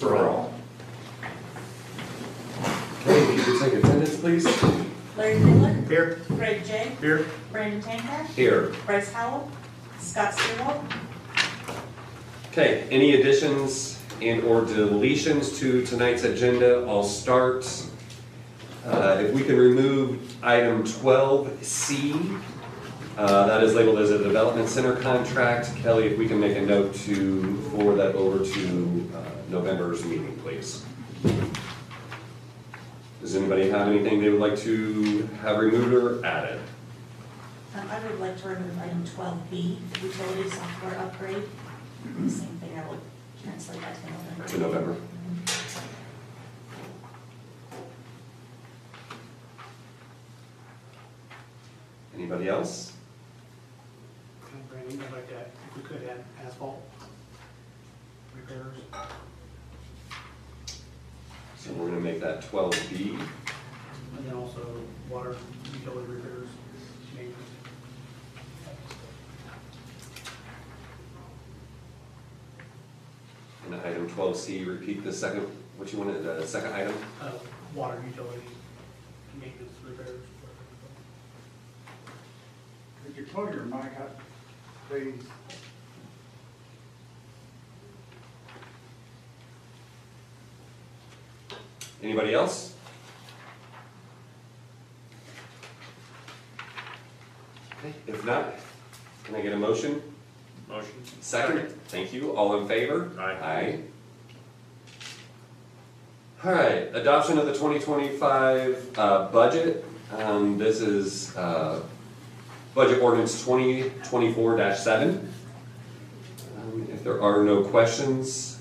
For all. Okay, if you could take attendance, please. Larry Miller, Here. Greg J, Here. Brandon Tanka, Here. Bryce Howell, Scott Stewart. Okay, any additions and or deletions to tonight's agenda? I'll start. If we can remove item 12C, that is labeled as a development center contract. Kelly, if we can make a note to forward that over to November's meeting, please. Does anybody have anything they would like to have removed or added? I would like to remove item 12B, utility software upgrade. Same thing, I will translate that to November. To November. Anybody else? Brandon, I'd like to, if we could add asphalt repairs. So we're gonna make that 12B. And then also water utility repairs, maintenance. And item 12C, repeat the second, what you wanted, the second item? Water utility maintenance repairs. Could you pull your mic up, please? Anybody else? Okay, if not, can I get a motion? Motion. Second? Thank you. All in favor? Aye. Aye. All right, adoption of the 2025 budget. This is budget ordinance 2024-7. If there are no questions,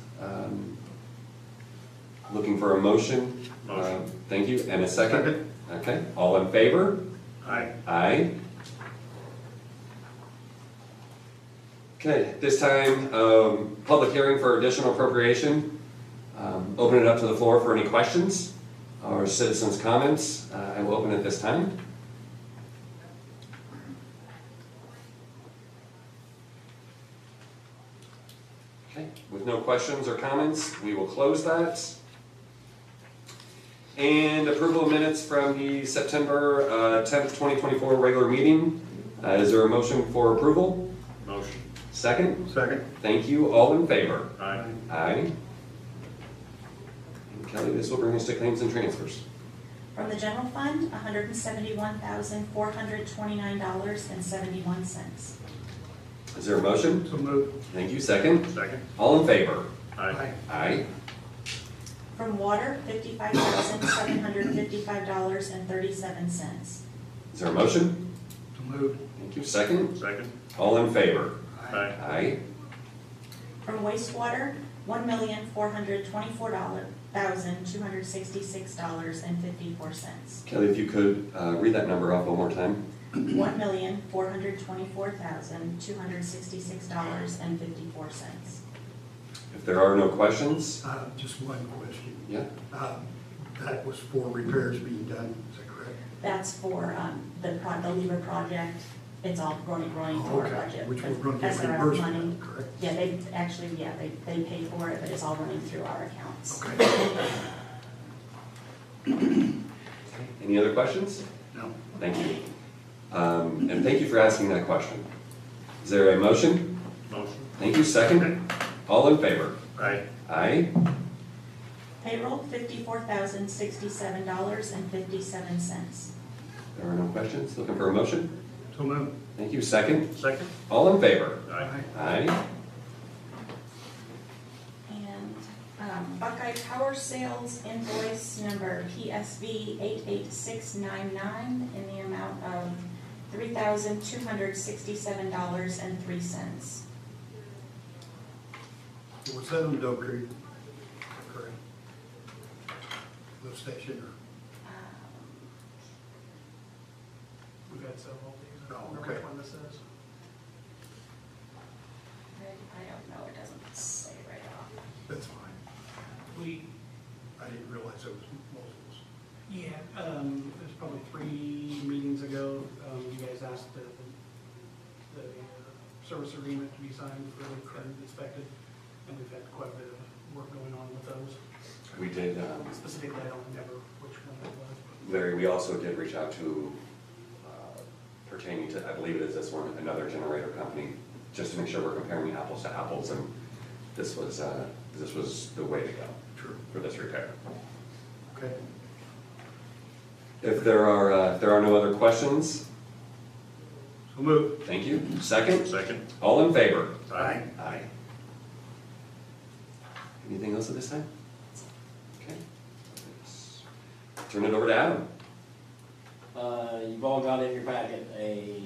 looking for a motion. Motion. Thank you, and a second? Okay, all in favor? Aye. Aye. Okay, this time, public hearing for additional appropriation. Open it up to the floor for any questions or citizens' comments. I will open it this time. Okay, with no questions or comments, we will close that. And approval of minutes from the September 10th, 2024 regular meeting. Is there a motion for approval? Motion. Second? Second. Thank you. All in favor? Aye. Aye. And Kelly, this will bring us to claims and transfers. From the general fund, $171,429.71. Is there a motion? So moved. Thank you. Second? Second. All in favor? Aye. Aye. From water, $55,755.37. Is there a motion? So moved. Thank you. Second? Second. All in favor? Aye. Aye. From wastewater, $1,424,266.54. Kelly, if you could read that number off one more time. $1,424,266.54. If there are no questions? Just one question. Yeah. That was for repairs being done, is that correct? That's for the Lever project. It's all running through our budget. Which we're going to get SRF reimbursed money. for, correct? Yeah, they pay for it, but it's all running through our accounts. Okay. Any other questions? No. Thank you. And thank you for asking that question. Is there a motion? Motion. Thank you. Second? All in favor? Aye. Aye. Payroll, $54,067.57. There are no questions. Looking for a motion? So moved. Thank you. Second? Second. All in favor? Aye. Aye. And Buckeye Power Sales invoice number PSV 88699 in the amount of $3,267.03. Was that on Doe Creek? Correct. Lift station or? We've had several of these. I don't remember Okay. which one this is. I don't know, it doesn't say right off. That's fine. We, I didn't realize it was multiples. yeah, there's probably 3 meetings ago, you guys asked the service agreement to be signed for and inspected, and we've had quite a bit of work going on with those. We did, Specifically, I don't remember which one that was. Larry, we also did reach out to, pertaining to, I believe it is this one, another generator company, just to make sure we're comparing apples to apples, and this was the way to go True. for this repair. Okay. If there are no other questions, So move. thank you. Second? Second. All in favor? Aye. Aye. Anything else at this time? Okay. Let's turn it over to Adam. You've all got in your packet a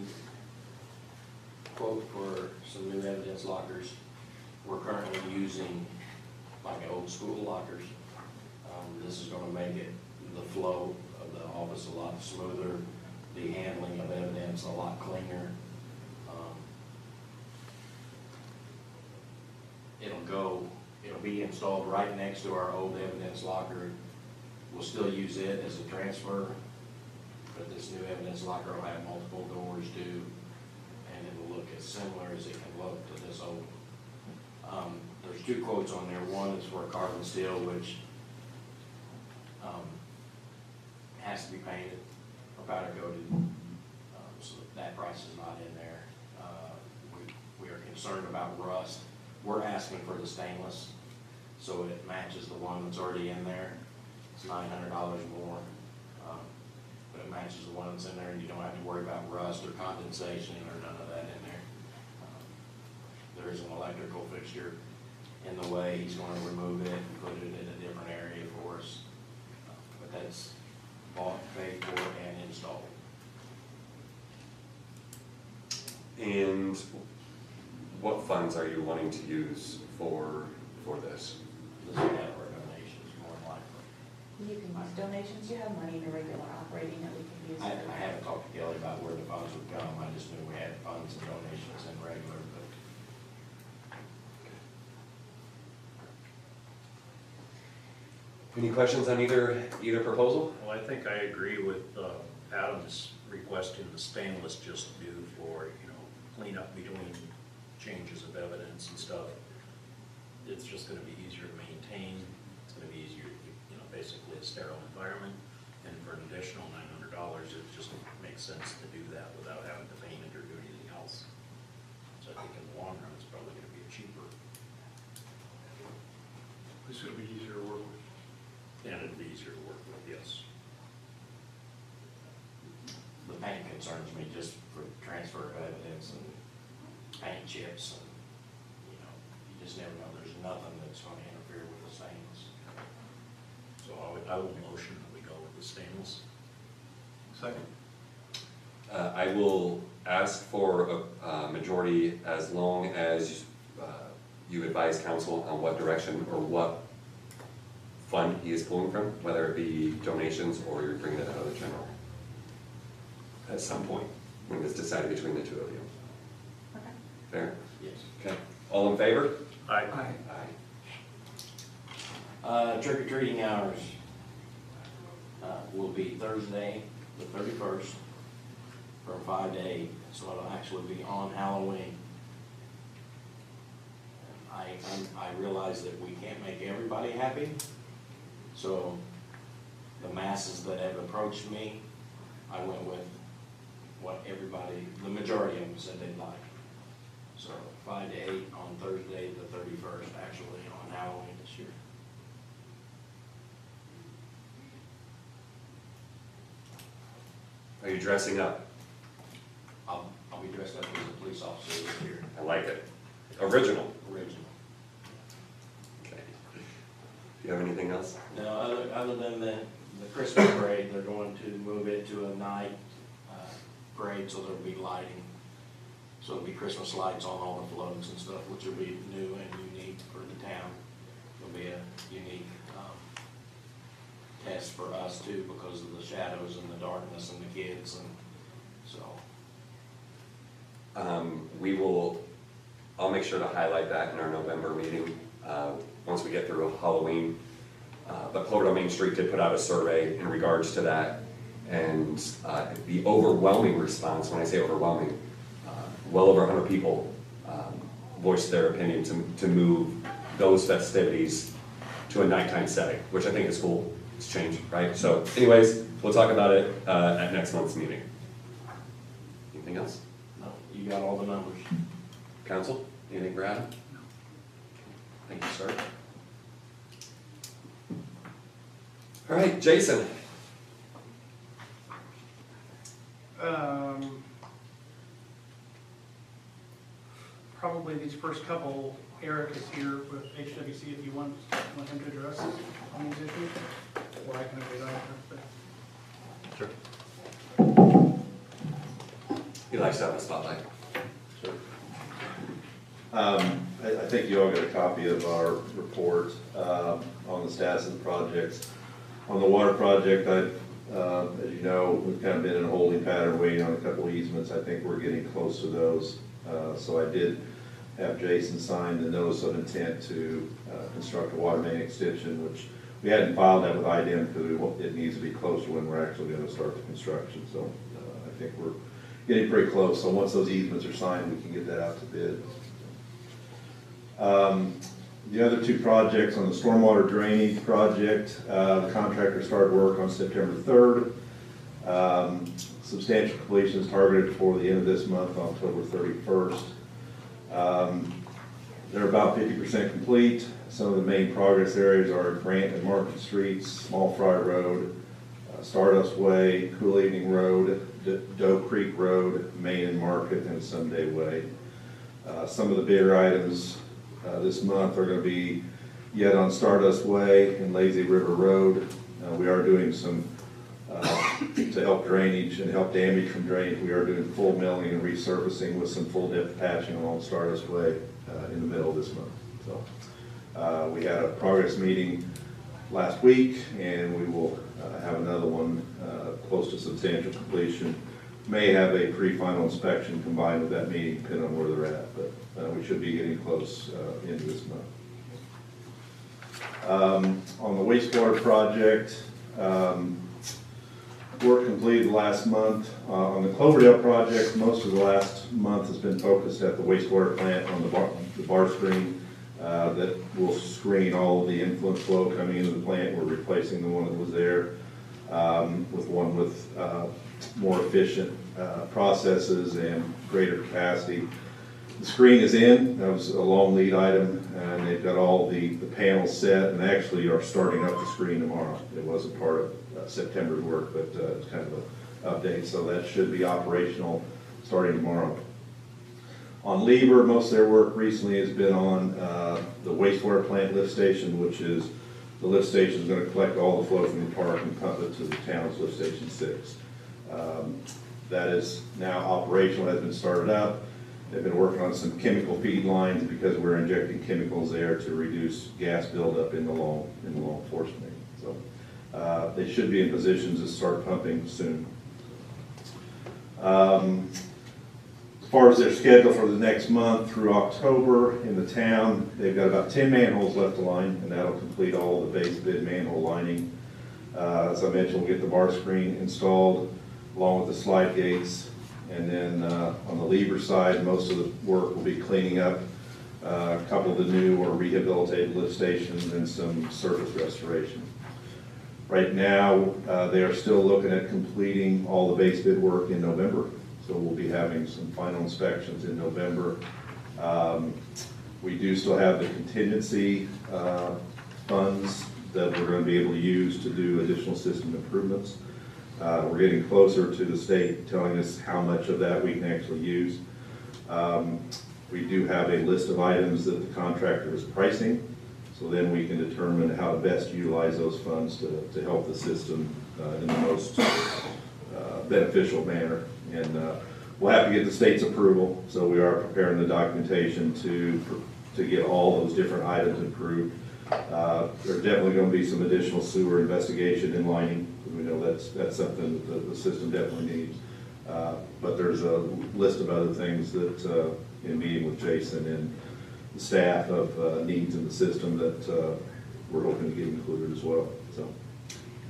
quote for some new evidence lockers. We're currently using like old school lockers. This is gonna make it, the flow of the office a lot smoother, the handling of evidence a lot cleaner. It'll be installed right next to our old evidence locker. We'll still use it as a transfer, but this new evidence locker will have multiple doors too, and it'll look as similar as it can look to this old. There's two quotes on there. One is for carbon steel, which has to be painted or powder coated, so that price is not in there. We are concerned about rust. We're asking for the stainless, so it matches the one that's already in there. It's $900 more, but it matches the one that's in there, and you don't have to worry about rust or condensation or none of that in there. There is an electrical fixture in the way. He's going to remove it and put it in a different area for us, but that's bought, paid for, and installed. And what funds are you wanting to use for this? This is out of our donations, more than likely. You can use donations, you have money in a regular operating that we can use. I haven't talked to Kelly about where the funds would come. I just knew we had funds and donations in regular, but Any questions on either proposal? Well, I think I agree with Adam's requesting the stainless just do for, cleanup between changes of evidence and stuff. It's just gonna be easier to maintain. It's gonna be easier, basically a sterile environment. And for an additional $900, it just makes sense to do that without having to paint it or do anything else. So I think in the long run, it's probably gonna be cheaper. This will be easier to work with. And it'll be easier to work with, yes. the paint concerns me just for transfer of evidence and paint chips and, you just never know. There's nothing that's gonna interfere with the stainless. So I will motion that we go with the stainless. Second. I will ask for a majority as long as you advise council on what direction or what fund he is pulling from, whether it be donations or you're bringing it out of the general. At some point, when it's decided between the two of you. Okay. Fair? Yes. Okay. All in favor? Aye. Aye. Trick or treating hours will be Thursday, the 31st, from 5 to 8, so it'll actually be on Halloween. I realize that we can't make everybody happy, so the masses that have approached me, I went with what everybody, the majority of them said they'd like. So 5 to 8 on Thursday, the 31st, actually on Halloween this year. Are you dressing up? I'll be dressed up as a police officer this year, I like it. Original. original. Okay. Do you have anything else? No, other than the Christmas parade, they're going to move it to a night parade, so there'll be lighting. So it'll be Christmas lights on all the floats and stuff, which will be new and unique for the town. It'll be a unique test for us too, because of the shadows and the darkness and the kids, and so. I'll make sure to highlight that in our November meeting, once we get through Halloween. But Cloverville Main Street did put out a survey in regards to that, and the overwhelming response, when I say overwhelming, well over 100 people voiced their opinion to move those festivities to a nighttime setting, which I think is cool. It's changed, right? So anyways, we'll talk about it at next month's meeting. Anything else? No, you got all the numbers. Council, anything for Adam? Thank you, sir. All right, Jason. Probably these first couple, Eric is here with HWC if you want him to address on these issues, or I can update on it. Sure. He likes to have a spotlight. I think you all got a copy of our report on the status of the projects. On the water project, as you know, we've kind of been in a holding pattern, waiting on a couple of easements. I think we're getting close to those. So I did have Jason sign the notice of intent to construct a water main extension, which we hadn't filed that with IDEM because it needs to be closer when we're actually going to start the construction. So I think we're getting pretty close. So once those easements are signed, we can get that out to bid. The other two projects on the stormwater drainage project, the contractor started work on September 3rd. Substantial completion is targeted for the end of this month, October 31st. They're about 50% complete. Some of the main progress areas are Grant and Market Streets, Small Fry Road, Stardust Way, Cool Evening Road, Doe Creek Road, Main and Market, and Sunday Way. Some of the bigger items this month are going to be yet on Stardust Way and Lazy River Road. We are doing some, to help drainage and help damage from drainage, we are doing full milling and resurfacing with some full depth patching along Stardust Way in the middle of this month. So we had a progress meeting last week, and we will have another one close to substantial completion. May have a pre-final inspection combined with that meeting, depending on where they're at, but we should be getting close into this month. On the wastewater project, work completed last month. On the Cloverdale project, most of the last month has been focused at the wastewater plant on the bar screen that will screen all of the influent flow coming into the plant. We're replacing the one that was there with one with more efficient processes and greater capacity. The screen is in. That was a long lead item, and they've got all the panels set, and actually are starting up the screen tomorrow. It wasn't part of September's work, but it's kind of an update, so that should be operational starting tomorrow. On Lieber, most of their work recently has been on the wastewater plant lift station, which is the lift station is going to collect all the flow from the park and pump it to the town's lift station 6. That is now operational, has been started up. They've been working on some chemical feed lines because we're injecting chemicals there to reduce gas buildup in the long force main. So they should be in position to start pumping soon. As far as their schedule for the next month through October in the town, they've got about 10 manholes left to line, and that'll complete all the base bid manhole lining. As I mentioned, we'll get the bar screen installed along with the slide gates. And then on the Lieber side, most of the work will be cleaning up a couple of the new or rehabilitated lift stations and some surface restoration. Right now, they are still looking at completing all the base bid work in November. So we'll be having some final inspections in November. We do still have the contingency funds that we're going to be able to use to do additional system improvements. We're getting closer to the state telling us how much of that we can actually use. We do have a list of items that the contractor is pricing, so then we can determine how to best utilize those funds to help the system in the most beneficial manner. And we'll have to get the state's approval, so we are preparing the documentation to get all those different items approved. There's definitely going to be some additional sewer investigation and lining. We know that's something that the system definitely needs. But there's a list of other things that, in meeting with Jason and the staff of needs in the system that we're hoping to get included as well. So,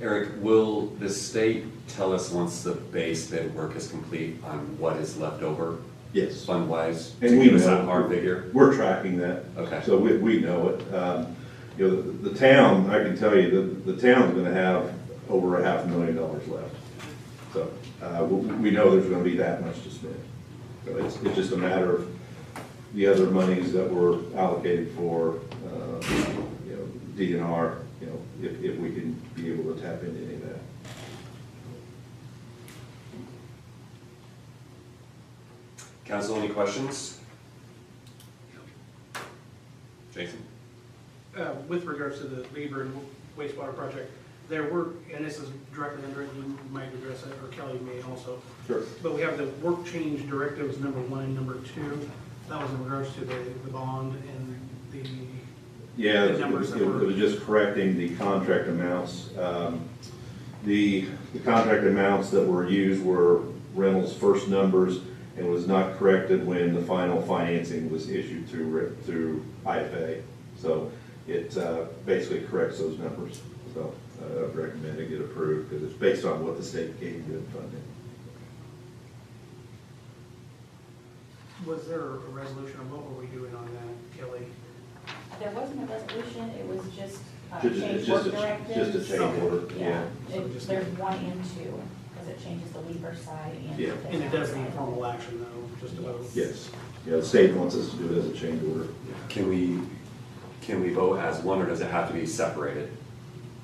Eric, will the state tell us once the base bid work is complete on what is left over? yes. Fund-wise, And to we give us a know. hard figure? We're tracking that. Okay. So we know it. You know, the town, I can tell you, the town's gonna have over $500,000 left. So, we know there's gonna be that much to spend. So it's just a matter of the other monies that were allocated for, you know, DNR, you know, if we can be able to tap into any of that. Council, any questions? Jason? With regards to the Beaver and wastewater project, there were, and this is directly under it, you might address it, or Kelly may also, Sure. but we have the work change directives number 1 and number 2. That was in regards to the bond and the, Yeah, The it numbers was that were- just correcting the contract amounts. The contract amounts that were used were Reynolds' first numbers and was not corrected when the final financing was issued through IFA. So it basically corrects those numbers. So I would recommend it get approved because it's based on what the state gave you in funding. was there a resolution, or what were we doing on that, Kelly? There wasn't a resolution, it was just It's change work just directives. a change order, yeah. There's 1 and 2, because it changes the Weaver side and. Yeah. the And it does town need side. formal action though, just about. Yes. Yeah, the state wants us to do it as a change order. Can we vote as one, or does it have to be separated?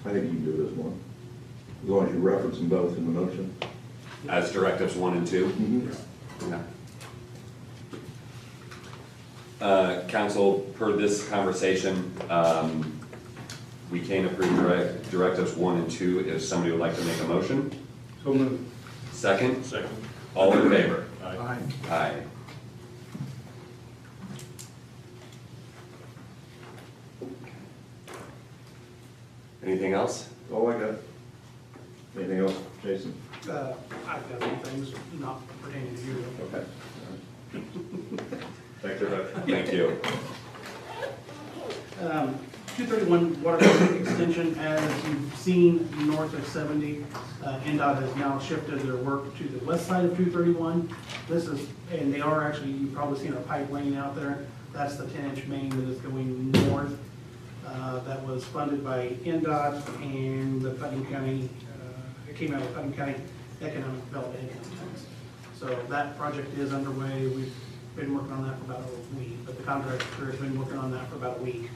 I think you can do it as one, as long as you reference them both in the motion. As directives 1 and 2? Mm-hmm. Okay. Council, per this conversation, we can approve directives 1 and 2 if somebody would like to make a motion. So moved. Second, Second. all in favor? Aye. Aye. Anything else? All I got. Anything else, Jason? I've got some things not pertaining to you. Okay. Thanks, everybody. Thank you. 231 Water Extension, as you've seen north of 70, NDOT has now shifted their work to the west side of 231. This is, and they are actually, you've probably seen a pipe laying out there. That's the 10-inch main that is going north. That was funded by NDOT and the Putnam County, it came out of Putnam County Economic Development Income Tax. So that project is underway. We've been working on that for about a week, but the contractor has been working on that for about a week.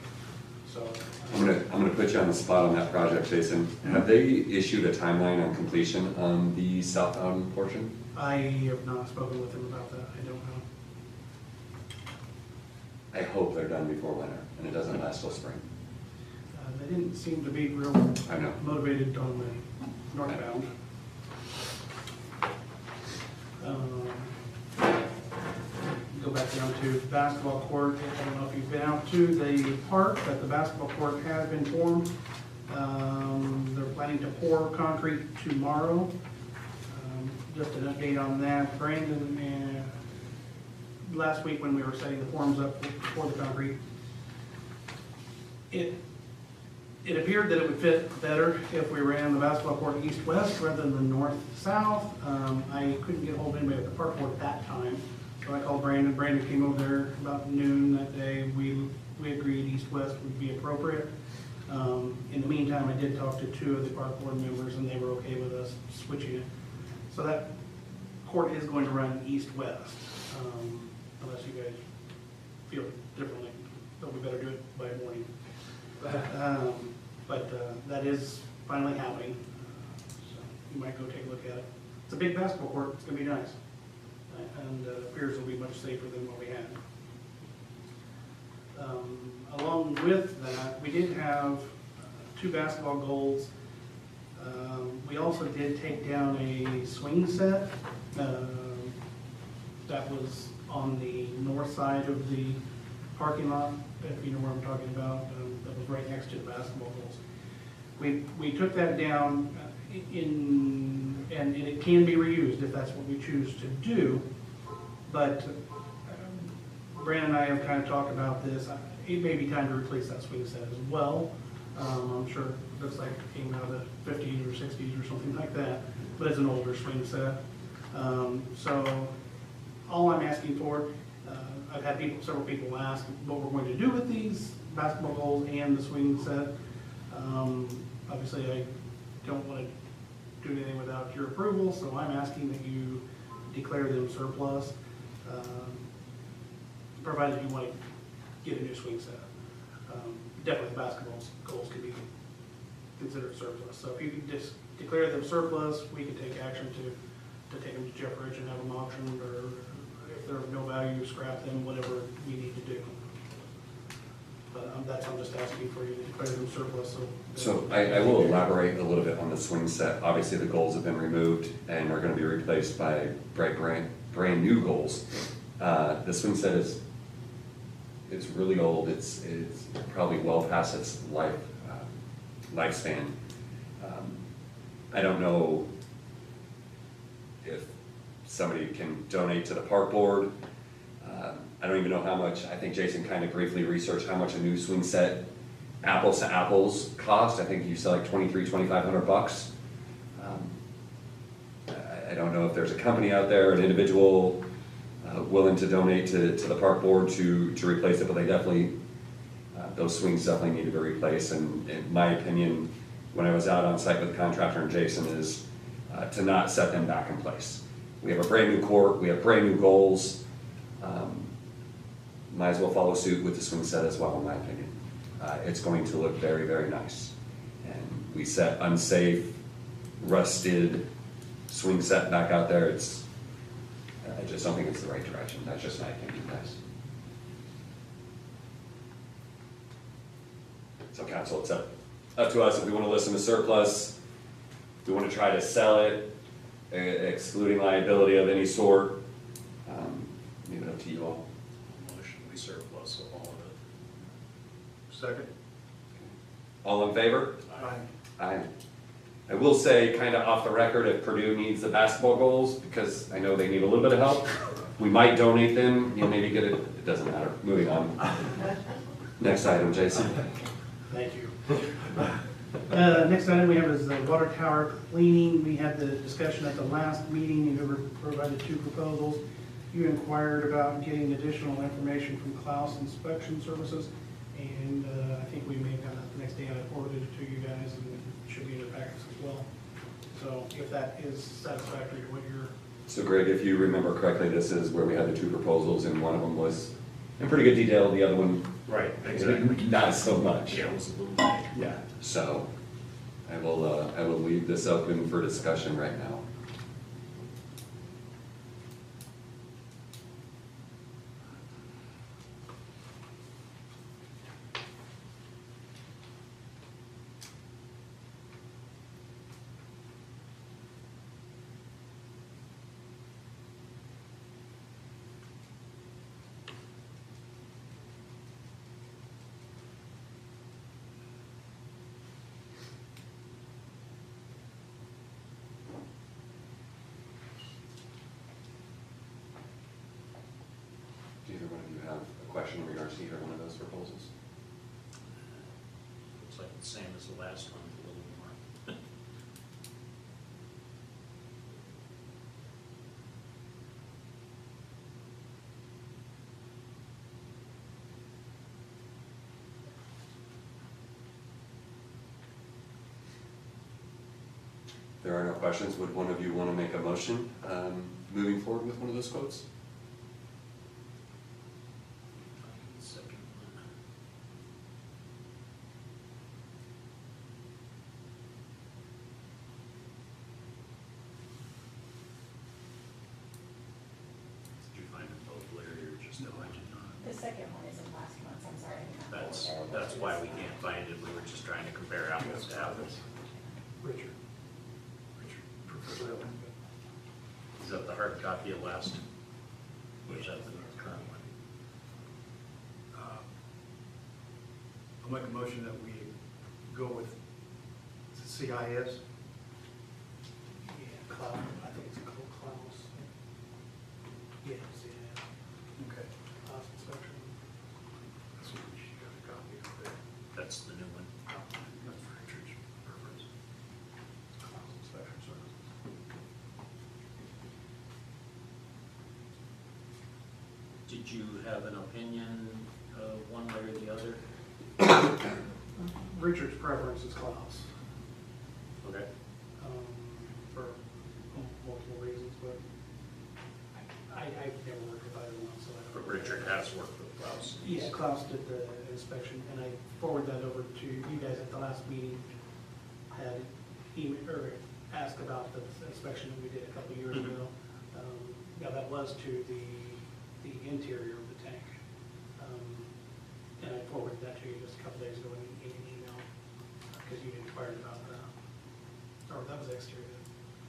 So, I'm gonna put you on the spot on that project, Jason. Have they issued a timeline on completion on the southbound portion? I have not spoken with them about that. I don't know. I hope they're done before winter and it doesn't last till spring. They didn't seem to be real I know. motivated on the northbound. Go back down to basketball court. I don't know if you've been out to the park, but the basketball court has been formed. They're planning to pour concrete tomorrow. Just an update on that. Brandon, last week when we were setting the forms up for the concrete, it appeared that it would fit better if we ran the basketball court east-west rather than north-south. I couldn't get hold of anybody at the park board at that time, so I called Brandon. Brandon came over there about noon that day. We agreed east-west would be appropriate. In the meantime, I did talk to 2 of the park board members, and they were okay with us switching it. So that court is going to run east-west, unless you guys feel differently. But we better do it by morning. But that is finally happening, so you might go take a look at it. It's a big basketball court, it's gonna be nice, and appears it'll be much safer than what we had. Along with that, we did have 2 basketball goals. We also did take down a swing set that was on the north side of the parking lot, if you know where I'm talking about, that was right next to the basketball goals. We took that down and it can be reused if that's what we choose to do, but Brandon and I have kind of talked about this. It may be time to replace that swing set as well. I'm sure it looks like it came out of the 50s or 60s or something like that, but it's an older swing set. So all I'm asking for, I've had several people ask what we're going to do with these basketball goals and the swing set. Obviously, I don't want to do anything without your approval, so I'm asking that you declare them surplus, provided you want to get a new swing set. Definitely basketball goals can be considered surplus. So if you could just declare them surplus, we could take action to take them to Jeff Rich and have them auctioned, or if they're of no value, scrap them, whatever we need to do. But I'm just asking for you to declare them surplus, So I will elaborate a little bit on the swing set. Obviously, the goals have been removed and are gonna be replaced by brand new goals. The swing set it's really old. It's probably well past its lifespan. I don't know if somebody can donate to the park board. I don't even know how much, I think Jason kind of briefly researched how much a new swing set, apples to apples, cost. I think you said like $2,500. I don't know if there's a company out there, an individual willing to donate to the park board to replace it, but they definitely, those swings definitely need to be replaced. And in my opinion, when I was out on site with the contractor and Jason, is to not set them back in place. We have a brand new court, we have brand new goals. Might as well follow suit with the swing set as well, in my opinion. It's going to look very, very nice. And we set unsafe, rusted swing set back out there. I just don't think it's the right direction. That's just my opinion, guys. So council, it's up to us if we want to listen to surplus. If we want to try to sell it, excluding liability of any sort. Leave it up to you all. Motion, we surplus all of it. Second? All in favor? Aye. I will say, kind of off the record, if Purdue needs the basketball goals, because I know they need a little bit of help, we might donate them, maybe get it doesn't matter. Moving on. Next item, Jason. Thank you. Next item we have is the water tower cleaning. We had the discussion at the last meeting, and you provided 2 proposals. You inquired about getting additional information from Klaus Inspection Services, and I think we made that the next day. I forwarded it to you guys, and it should be in your packets as well. So if that is satisfactory to what you're... So Greg, if you remember correctly, this is where we had the 2 proposals, and one of them was in pretty good detail, the other one Right, exactly. not so much. Yeah, it was a little vague. Yeah, so I will leave this open for discussion right now. Do either one of you have a question in regards to either one of those proposals? Looks like the same as the last one, a little more. If there are no questions, would one of you want to make a motion moving forward with one of those quotes? Second one. Did you find them both, Larry, or just no, I did not? The second one is in last month's, I'm sorry. I did not forward that. That's why we can't find it, we were just trying to compare apples to apples. Richard. Richard prefers that one. Is that the hard copy of last? Or is that the current one? I'll make a motion that we go with CIS. Yeah, Klaus, I think it's called Klaus. Yes, yeah, Okay. Klaus Inspection. That's what we should got a copy of there. That's the new one. That's for Richard's preference. Klaus Inspection Services. Did you have an opinion, one way or the other? Richard's preference is Klaus, Okay. for multiple reasons, but I've never worked with either one, so I But don't. Richard has worked with Klaus. Yeah, Klaus did the inspection, and I forwarded that over to you guys at the last meeting. Had asked about the inspection that we did a couple years Mhm. ago. Yeah, that was to the interior of the tank. And I forwarded that to you just a couple days ago in an email, because you inquired about that. Or that was exterior.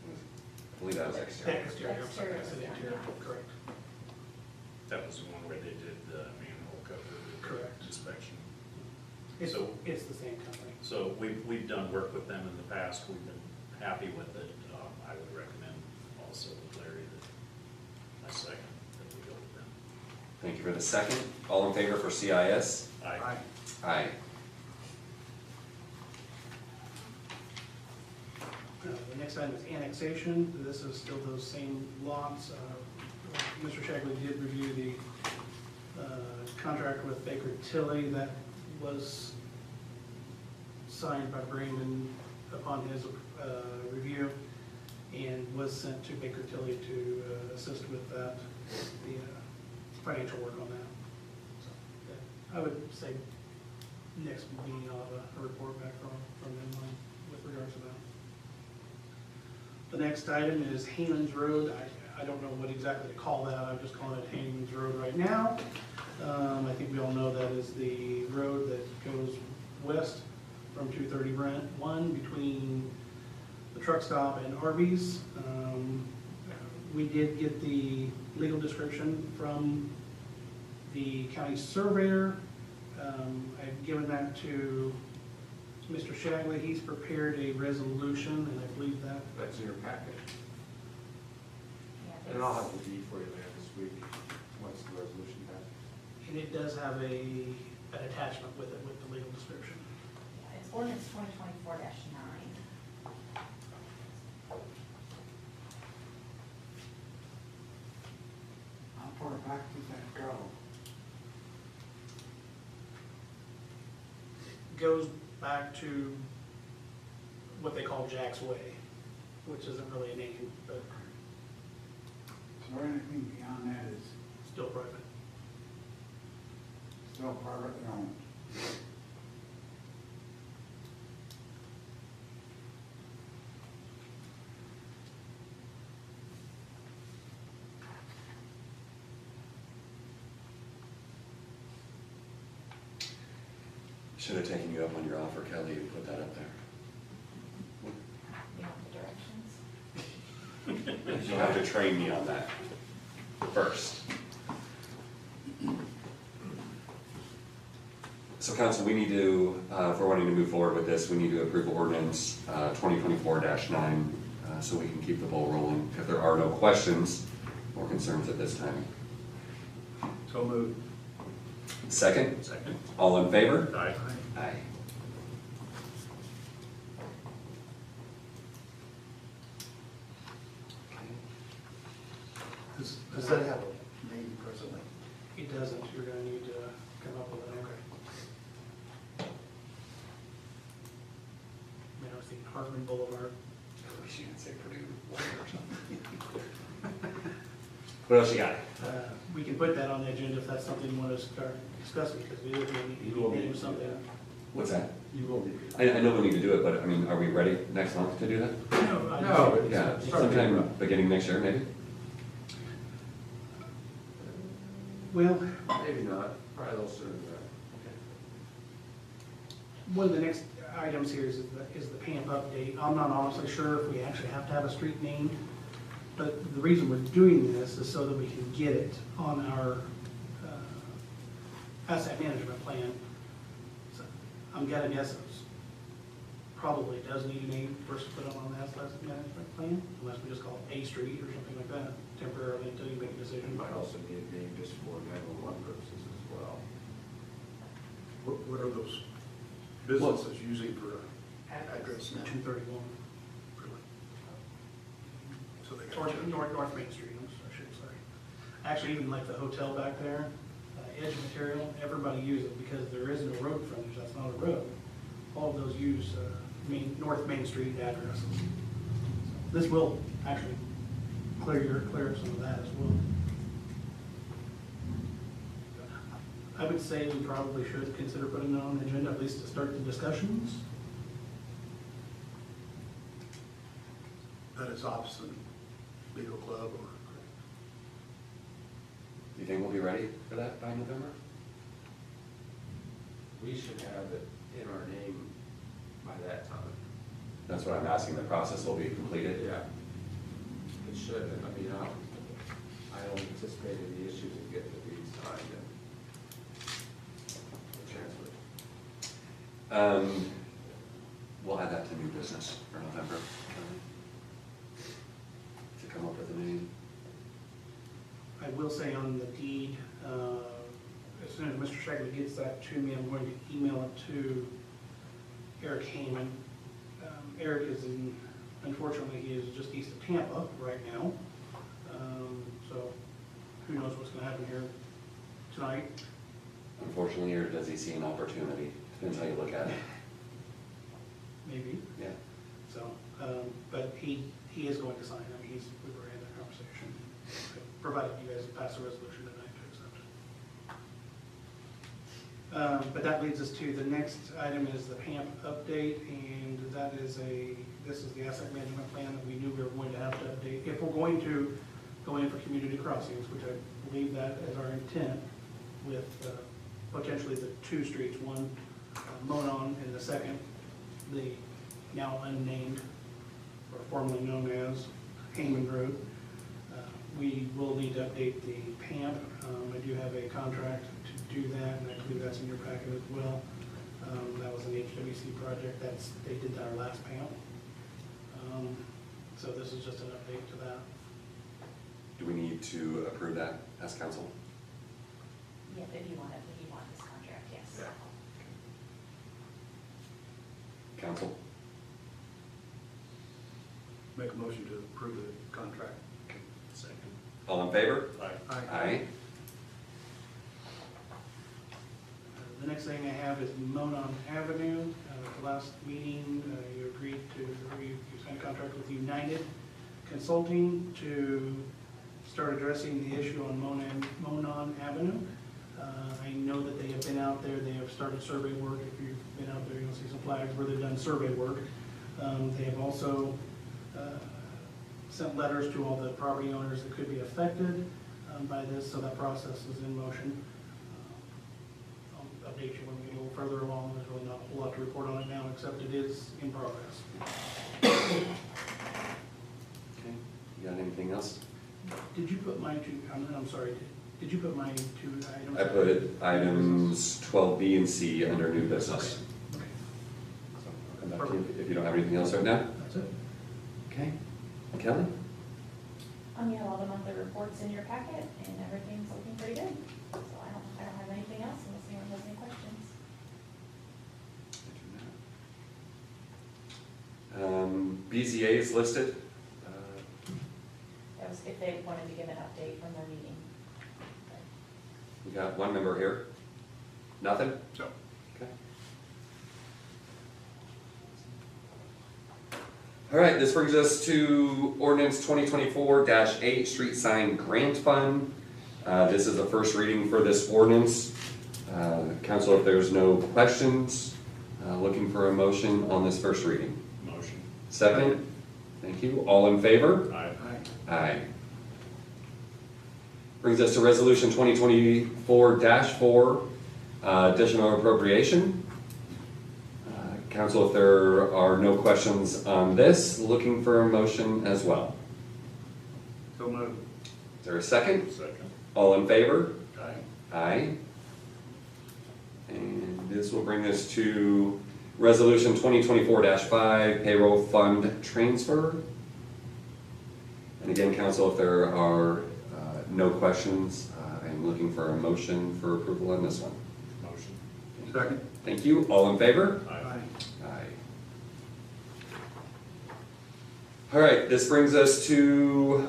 I believe that was exterior. Exterior, I'm sorry, I said interior, correct. That was the one where they did the manhole cover. Correct. Inspection. It's, So- it's the same company. So we've done work with them in the past, we've been happy with it. I would recommend also with Larry that I second that we go with them. Thank you for the second. All in favor for CIS? Aye. Aye. The next item is annexation. This is still those same lots. Mr. Shagley did review the contract with Baker Tilly that was signed by Brandon upon his review and was sent to Baker Tilly to assist with that, the financial work on that. So, yeah, I would say next meeting I'll have a report back from them with regards to that. The next item is Haman's Road. I don't know what exactly to call that. I'm just calling it Haman's Road right now. I think we all know that is the road that goes west from 231 between the truck stop and Arby's. We did get the legal description from the county surveyor. I've given that to Mr. Shagley. He's prepared a resolution, and I believe that, That's in your packet. Yeah, And I'll have the deed for you later this week, once the resolution passes. and it does have an attachment with it, with the legal description. yeah, it's ordinance 2024-9. How far back does that go? Goes back to what they call Jack's Way, which isn't really a name, but So anything beyond that is still private. still privately owned? Should have taken you up on your offer, Kelly, and put that up there. You want the directions? You'll have to train me on that first. So council, we need to, if we're wanting to move forward with this, we need to approve ordinance 2024-9 so we can keep the ball rolling. If there are no questions or concerns at this time. So moved. Second, Second. all in favor? Aye. Aye. Does that have a name presently? It doesn't, you're gonna need to come up with a name. I was thinking Hartman Boulevard. I wish you could say Purdue Water or something. What else you got? We can put that on the agenda if that's something you want to start discussing, because we need to name something. What's that? You will be. I know we need to do it, but I mean, are we ready next month to do that? No, but Yeah, start sometime thinking beginning next year, maybe? Well, about- Maybe not, probably a little sooner than that. one of the next items here is the PAMP update. I'm not honestly sure if we actually have to have a street name, but the reason we're doing this is so that we can get it on our asset management plan. So I'm gonna guess it probably does need a name first to put it on the asset management plan, unless we just call it A Street or something like that temporarily until you make a You decision. might also need a name just for 911 purposes as well. What are those businesses using for address now? 231. So they got North Main Street, I should say. Actually, even like the hotel back there, edge material, everybody uses it because there is no road frontage, that's not a road. All of those use North Main Street addresses. This will actually clear up some of that as well. I would say we probably should consider putting it on the agenda, at least to start the discussions. That is opposite legal club or. Do you think we'll be ready for that by November? We should have it in our name by that time. That's what I'm asking, the process will be completed? Yeah. It should, I mean, I don't anticipate any issues in getting the deeds signed and transferred. We'll add that to new business for November. To come up with a name. I will say on the deed, as soon as Mr. Shagley gets that to me, I'm going to email it to Eric Heyman. Eric is unfortunately, he is just east of Tampa right now. So who knows what's gonna happen here tonight. Unfortunately, or does he see an opportunity? Depends how you look at it. Maybe. Yeah. So, but he is going to sign. I mean, we were in that conversation, provided you guys pass a resolution tonight to accept it. But that leads us to the next item is the PAMP update, and that is this is the asset management plan that we knew we were going to have to update. If we're going to go in for community crossings, which I believe that is our intent with potentially the two streets, one Monon and the second, the now unnamed or formerly known as Heyman Road. We will need to update the PAMP. I do have a contract to do that, and I believe that's in your packet as well. That was an HWC project. They did our last PAMP. So this is just an update to that. Do we need to approve that as council? Yeah, if you want this contract, yes. Council? Make a motion to approve the contract. Second. All in favor? Aye. Aye. The next thing I have is Monon Avenue. At the last meeting, you agreed to, you signed a contract with United Consulting to start addressing the issue on Monon Avenue. I know that they have been out there, they have started survey work. If you've been out there, you'll see some flags where they've done survey work. They have also sent letters to all the property owners that could be affected by this, so that process is in motion. I'll update you when we get a little further along. There's really not a whole lot to report on it now, except it is in progress. Okay. You got anything else? Did you put my two, I'm sorry, did you put my two items? I put items 12B and C under new business. Okay, So I'll come back to you if you don't have anything else right now. that's it. Okay. Kelly? You have all the monthly reports in your packet, and everything's looking pretty good. So I don't have anything else unless anyone has any questions. BZA is listed. That was if they wanted to give an update from their meeting. We got one member here. Nothing? No. Okay. All right, this brings us to ordinance 2024-8, street sign grant fund. This is the first reading for this ordinance. Council, if there's no questions, looking for a motion on this first reading. Motion. Second? Thank you. All in favor? Aye. Aye. Brings us to resolution 2024-4, additional appropriation. Council, if there are no questions on this, looking for a motion as well. So moved. Is there a second? Second. All in favor? Aye. Aye. And this will bring us to resolution 2024-5, payroll fund transfer. And again, council, if there are no questions, I'm looking for a motion for approval on this one. Motion. Second. Thank you. All in favor? Aye. Aye. All right, this brings us to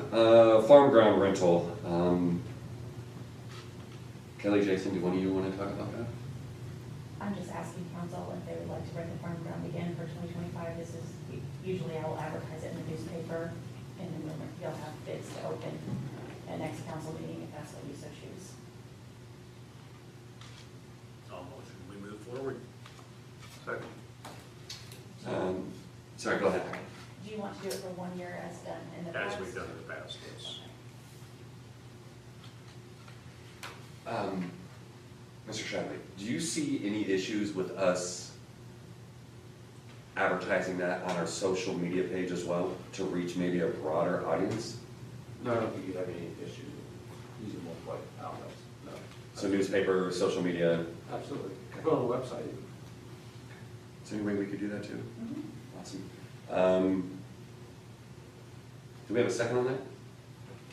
farm ground rental. Kelly, Jason, do one of you want to talk about that? I'm just asking council if they would like to bring the farm ground again for 2025. This is, usually I will advertise it in the newspaper, and then you'll have bids to open at next council meeting if that's what you so choose. I'll motion, we move forward. Second. Sorry, go ahead. Do you want to do it for 1 year as done in the past? As we've done in the past, yes. Mr. Shadley, do you see any issues with us advertising that on our social media page as well to reach maybe a broader audience? No, I don't think you'd have any issues with using multiple outlets, no. So newspaper, social media, Absolutely. Put on the website. is there any way we could do that too? Mhm. Awesome. Do we have a second on that?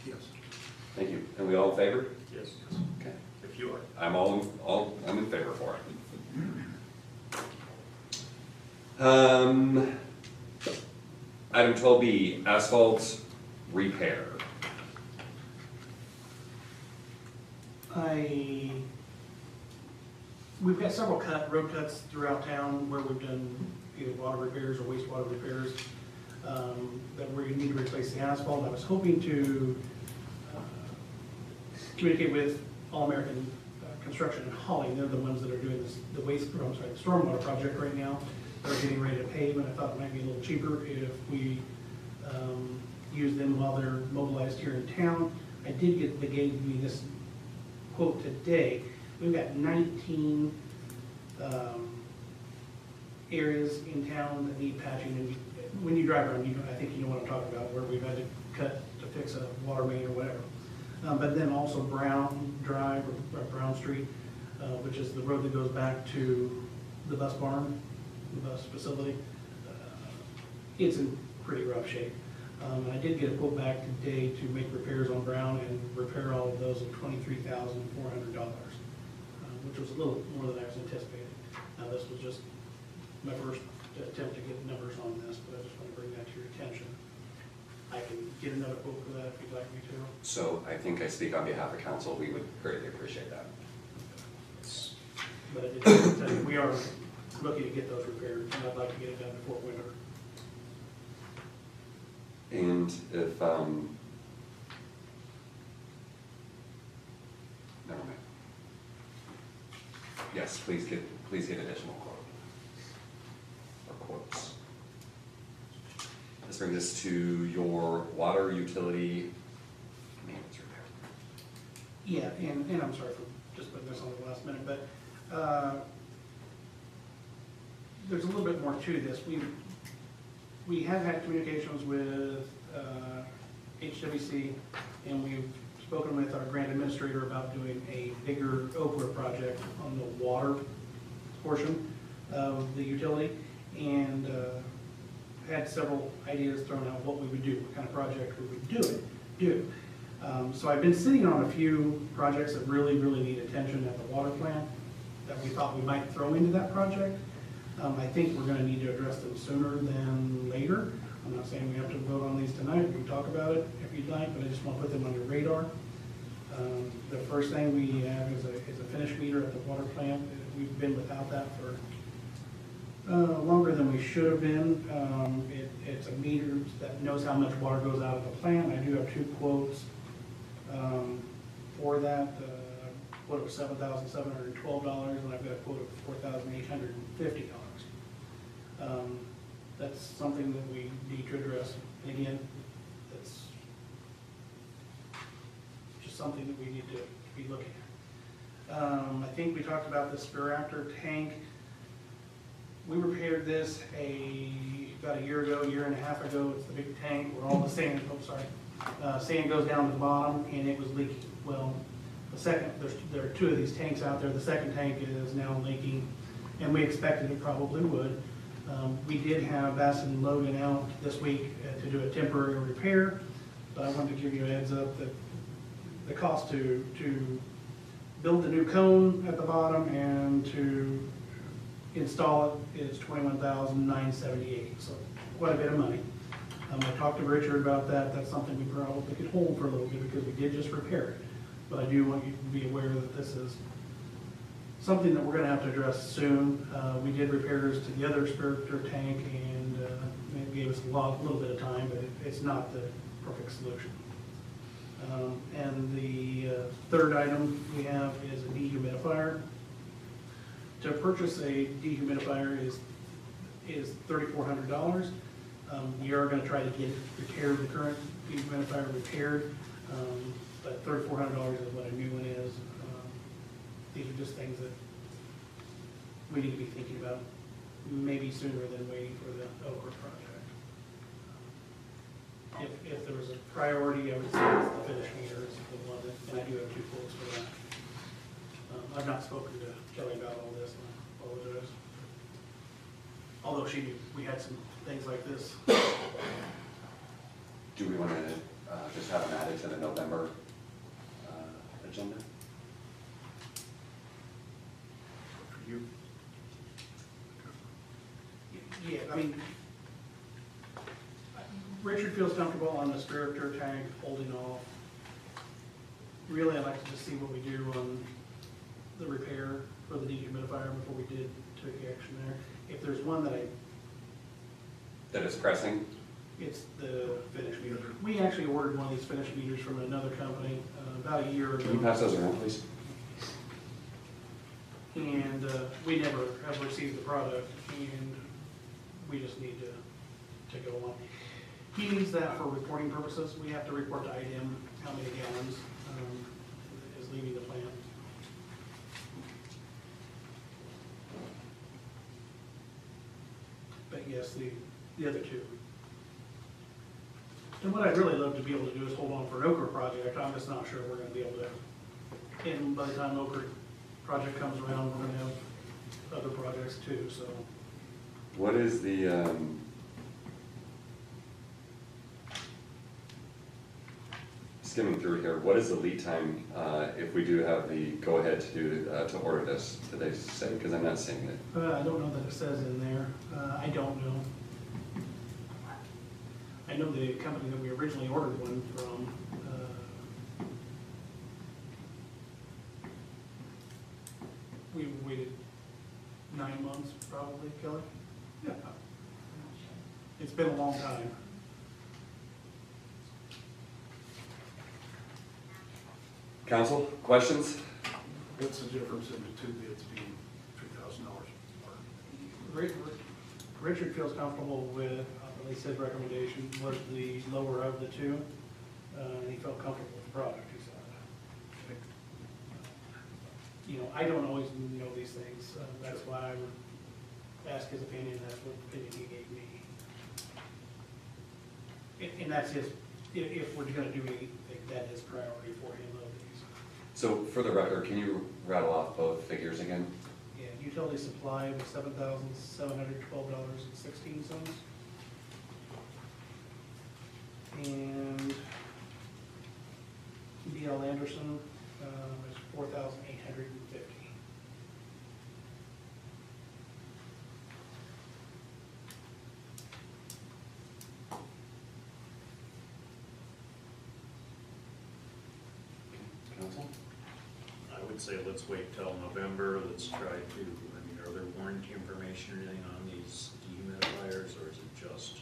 Yes. Thank you. And we all in favor? Yes, Okay. if you are. I'm I'm in favor for it. Item 12B, asphalt repair. We've got several road cuts throughout town where we've done either water repairs or wastewater repairs, that we need to replace the asphalt. I was hoping to communicate with All American Construction and Hauling. They're the ones that are doing the stormwater project right now. They're getting ready to pave, and I thought it might be a little cheaper if we use them while they're mobilized here in town. I did get, they gave me this quote today. We've got 19 areas in town that need patching, and when you drive around, I think you know what I'm talking about, where we've had to cut to fix a water main or whatever. But then also Brown Drive, or Brown Street, which is the road that goes back to the bus barn, the bus facility. It's in pretty rough shape. I did get a quote back today to make repairs on Brown and repair all of those at $23,400, which was a little more than I was anticipating. Now, this was just my first attempt to get numbers on this, but I just want to bring that to your attention. I can get another quote for that if you'd like me to. So I think I speak on behalf of council. We would greatly appreciate that. But I did tell you, we are looking to get those repaired, and I'd like to get it done before winter. And if, never mind. Yes, please get additional quote. Or quotes. This brings us to your water utility maintenance repair. Yeah, and I'm sorry for just putting this on the last minute, but there's a little bit more to this. We have had communications with HWC, and we've spoken with our grant administrator about doing a bigger Okra project on the water portion of the utility, and had several ideas thrown out what we would do, what kind of project we would do. So I've been sitting on a few projects that really need attention at the water plant that we thought we might throw into that project. I think we're gonna need to address them sooner than later. I'm not saying we have to vote on these tonight, we can talk about it if you'd like, but I just wanna put them on your radar. The first thing we have is a finish meter at the water plant. We've been without that for longer than we should have been. It's a meter that knows how much water goes out of the plant. I do have two quotes for that. Quote of $7,712, and I've got a quote of $4,850. That's something that we need to address. And again, that's just something that we need to be looking at. I think we talked about the Spiractor tank. We repaired this about a year and a half ago. It's the big tank where all the sand, sand goes down to the bottom, and it was leaking. Well, there are two of these tanks out there. The second tank is now leaking, and we expected it probably would. We did have Bassett and Logan out this week to do a temporary repair, but I wanted to give you a heads up that the cost to build the new cone at the bottom and to install it is $21,978, so quite a bit of money. I talked to Richard about that. That's something we probably could hold for a little bit because we did just repair it. But I do want you to be aware that this is something that we're gonna have to address soon. We did repairs to the other spiritor tank, and it gave us a little bit of time, but it's not the perfect solution. And the third item we have is a dehumidifier. To purchase a dehumidifier is $3,400. We are gonna try to get it repaired, the current dehumidifier repaired, but $3,400 is what a new one is. These are just things that we need to be thinking about, maybe sooner than waiting for the Oak Brook project. If there was a priority, I would say it's the finish meter is the one that, and I do have 2 quotes for that. I've not spoken to Kelly about all this, and I apologize. Although she knew we had some things like this. Do we want to just have them added to the November agenda? For you, Yeah, I mean, Richard feels comfortable on the spiritor tank holding off. Really, I'd like to just see what we do on the repair for the dehumidifier before we did take action there. If there's one that That is pressing? it's the finish meter. We actually ordered one of these finish meters from another company about a year Can you ago. pass those around, please? And we never have received the product, and we just need to go on. He needs that for reporting purposes. We have to report to IDM how many gallons is leaving the plant. But yes, the other two. And what I'd really love to be able to do is hold on for an Okra project. I'm just not sure we're gonna be able to. And by the time Okra project comes around, we're gonna have other projects too, so. What is the, skimming through here, what is the lead time if we do have the go-ahead to order this? Did they say? Because I'm not seeing it. I don't know that it says in there. I don't know. I know the company that we originally ordered one from, we waited 9 months probably, Kelly? Yeah. It's been a long time. Council, questions? what's the difference in the 2 bids being $3,000 apart? Richard feels comfortable with, at least his recommendation was the lower of the two, and he felt comfortable with the product, he said. You know, I don't always know these things, that's why I would ask his opinion, that's what opinion he gave me. And that's his, if we're gonna do anything, that is priority for him of these. So for the record, can you rattle off both figures again? Yeah, utility supply was $7,712.16. And B.L. Anderson is $4,850. Council? I would say let's wait till November, let's try to, I mean, are there warranty information or anything on these dehumidifiers, or is it just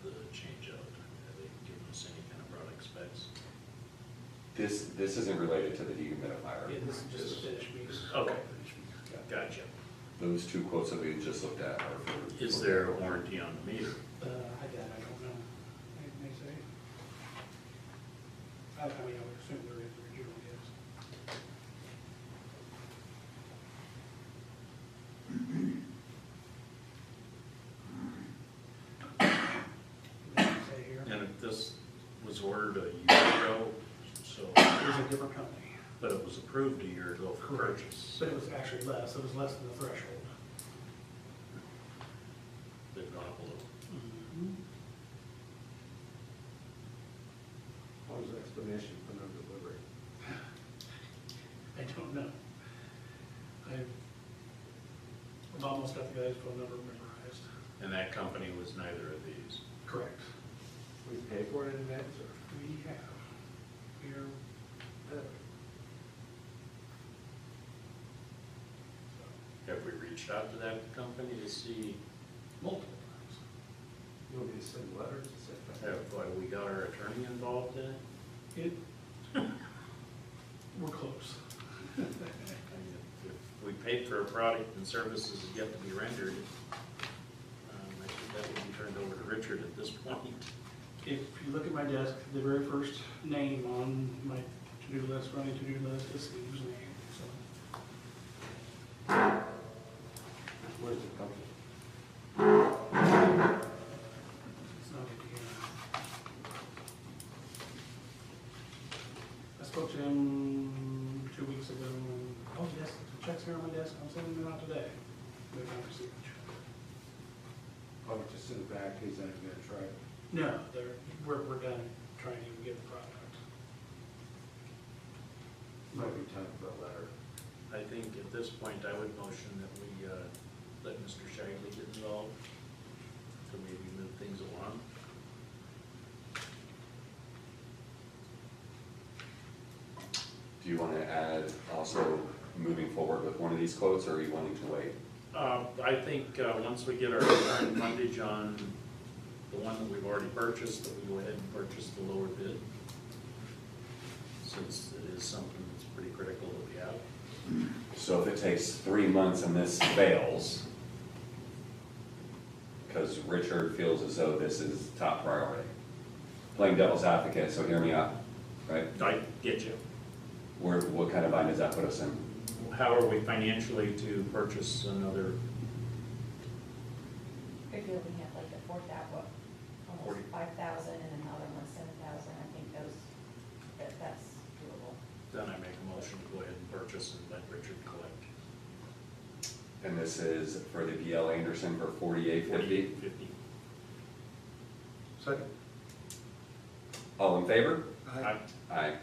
the change out? Have they given us any kind of product specs? This isn't related to the dehumidifier. Yeah, this is just a finish piece. Okay, gotcha. Those 2 quotes that we just looked at are for. Is there a warranty on the meter? I don't know. May say. I mean, I would assume there is, there usually is. Doesn't say here. And if this was ordered a year ago, so, It was a different company, but it was approved a year ago for purchase, but it was actually less, it was less than the threshold. they've gone up a little. What was the explanation for no delivery? I don't know. I've almost got the guy's phone number memorized. And that company was neither of these. Correct. We pay for it in advance, or? We have, we are Have we reached out to that company to see, multiple times. You want me to send letters to say? have we got our attorney involved in it? It, we're close. I mean, if we paid for a product and services is yet to be rendered, I think that would be turned over to Richard at this point. If you look at my desk, the very first name on my to-do list, running to-do list, is Steve's name, so. Where's the company? It's not good to hear. I spoke to him 2 weeks ago, and, oh yes, the check's here on my desk, I'm sending them out today. They're not received. Oh, just in the back, he's not gonna try it. No, we're done trying to get the product. Might be time for a letter. I think at this point, I would motion that we let Mr. Shagley get involved to maybe move things along. Do you want to add also moving forward with one of these quotes, or are you wanting to wait? I think once we get our current fundage on the one that we've already purchased, that we go ahead and purchase the lower bid, since it is something that's pretty critical that we have. So if it takes 3 months and this fails, because Richard feels as though this is top priority, playing devil's advocate, so hear me out, right? I get you. What kind of bind does that put us in? How are we financially to purchase another? If you're looking at like the 4,000, almost 5,000 and another one 7,000, I think that's doable. Then I make a motion to go ahead and purchase and let Richard collect. And this is for the BL Anderson for $48.50. $48.50. Second. All in favor? Aye. Aye.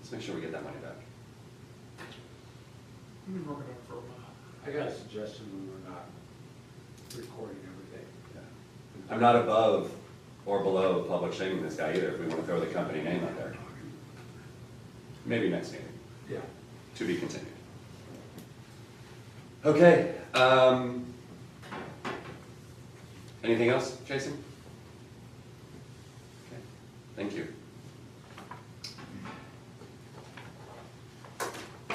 Let's make sure we get that money back. We've been working on it for a while. I got a suggestion when we're not recording everything. I'm not above or below public shaming this guy either, if we want to throw the company name out there. Maybe next meeting, Yeah. to be continued. Okay, anything else, Jason? Okay, thank you.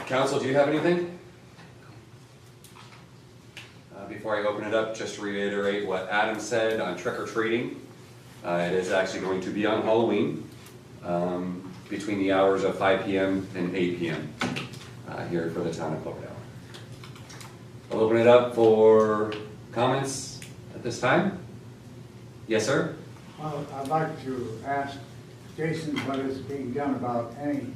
Council, do you have anything? Before I open it up, just to reiterate what Adam said on trick or treating. It is actually going to be on Halloween, between the hours of 5 p.m. and 8 p.m. Here for the town of Cloverdale. I'll open it up for comments at this time. Yes, sir? Well, I'd like to ask Jason what is being done about any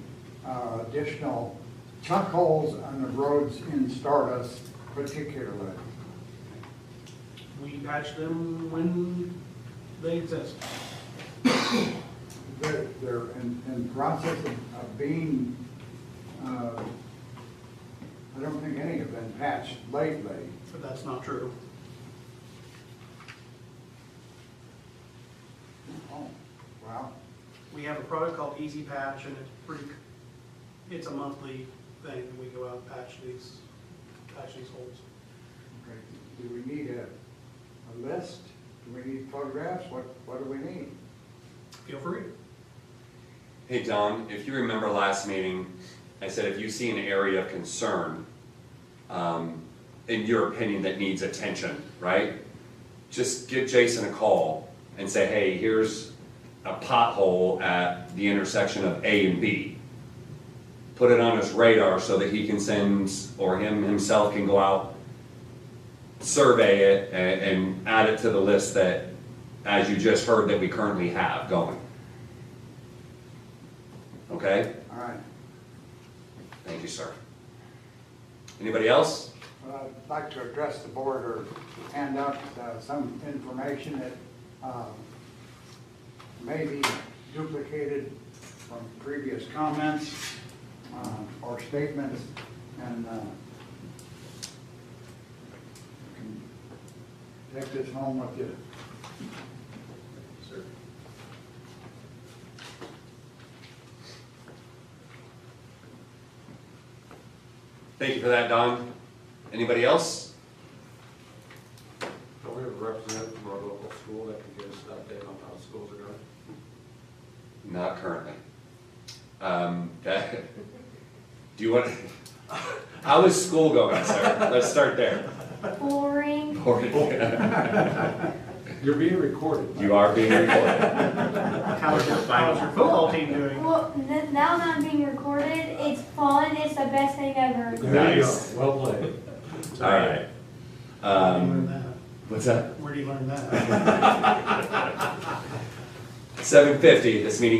additional chuck holes on the roads in Stardust particularly. We patch them when they exist. They're in process of being, I don't think any have been patched lately. But that's not true. Oh, well, We have a product called Easy Patch, and it's a monthly thing, we go out and patch these holes. okay. Do we need a list? Do we need photographs? What do we need? Feel free. Hey, Don, if you remember last meeting, I said if you see an area of concern, in your opinion, that needs attention, right? Just give Jason a call and say, hey, here's a pothole at the intersection of A and B. Put it on his radar so that he can send, or himself can go out, survey it, and add it to the list that, as you just heard, that we currently have going. Okay? All right. Thank you, sir. Anybody else? Well, I'd like to address the board or hand out some information that may be duplicated from previous comments or statements, and you can take this home with you. Sir. Thank you for that, Don. Anybody else? Don't we have a representative from our local school that can give us an update on how schools are going? Not currently. Do you want, how is school going, sir? Let's start there. Boring. You're being recorded. You are being recorded. How's your football team doing? Well, now that I'm being recorded, it's fun. It's the best thing ever. There you go. Nice. Well played. All right. Where do you learn that? What's that? Where do you learn that? 7:50, this meeting is